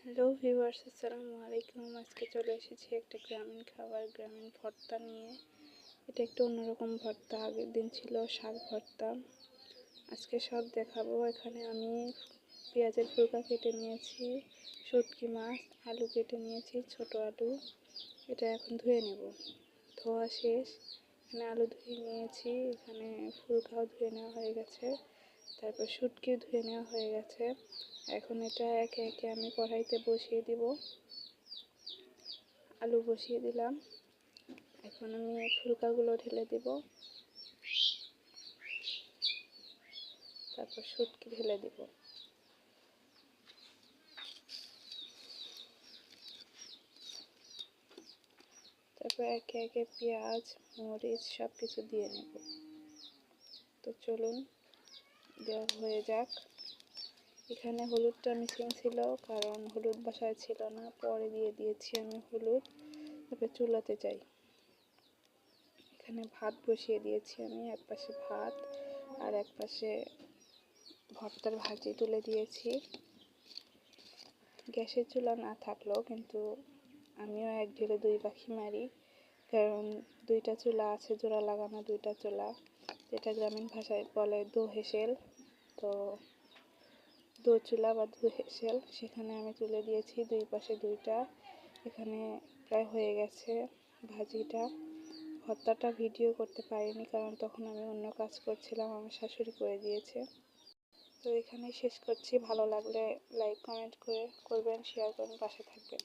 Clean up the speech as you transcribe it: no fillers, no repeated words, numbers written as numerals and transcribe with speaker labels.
Speaker 1: Hello viewers, আসসালামু আলাইকুম। আজকে চলে এসেছি একটা গ্রামীণ খাবার, গ্রামীণ ভর্তা নিয়ে। এটা একটু অন্যরকম ভর্তা। আগের দিন ছিল শাক ভর্তা, আজকে সব দেখাবো। এখানে আমি পেঁয়াজের ফুলকা কেটে নিয়েছি, শুটকি মাছ, আলু কেটে নিয়েছি, ছোট আলু। এটা এখন ধুয়ে নেব। ধোয়া শেষ। এখানে আলু ধুয়ে নিয়েছি, এখানে ফুলকাও ধুয়ে নেওয়া হয়ে গেছে, তারপর শুটকিও ধুয়ে নেওয়া হয়ে গেছে। এখন এটা একে একে আমি কড়াইতে বসিয়ে দিব। আলু বসিয়ে দিলাম, এখন আমি ফুলকাগুলো ঢেলে দিব, তারপর শুটকি ঢেলে দিব। তারপর একে একে পেঁয়াজ, মরিচ সব কিছু দিয়ে নেব। তো চলুন দেওয়া হয়ে যাক। এখানে হলুদটা মিসিং ছিল, কারণ হলুদ বাসায় ছিল না, পরে দিয়ে দিয়েছি আমি হলুদ। তারপর চুলাতে যাই। এখানে ভাত বসিয়ে দিয়েছি আমি, এক পাশে ভাত আর এক পাশে ভর্তার ভাজি তুলে দিয়েছি। গ্যাসের চুলা না থাকলেও কিন্তু আমিও এক ঢিলে দুই পাখি মারি, কারণ দুইটা চুলা আছে, জোড়া লাগানো দুইটা চুলা, যেটা গ্রামীণ ভাষায় বলে দো হেসেল। তো দো চুলা বা দো হেসেল, সেখানে আমি তুলে দিয়েছি দুই পাশে দুইটা। এখানে প্রায় হয়ে গেছে ভাজিটা। ভর্তাটা ভিডিও করতে পারিনি, কারণ তখন আমি অন্য কাজ করছিলাম, আমার শাশুড়ি করে দিয়েছে। তো এখানেই শেষ করছি। ভালো লাগলে লাইক কমেন্ট করবেন, শেয়ার করবেন, পাশে থাকবেন।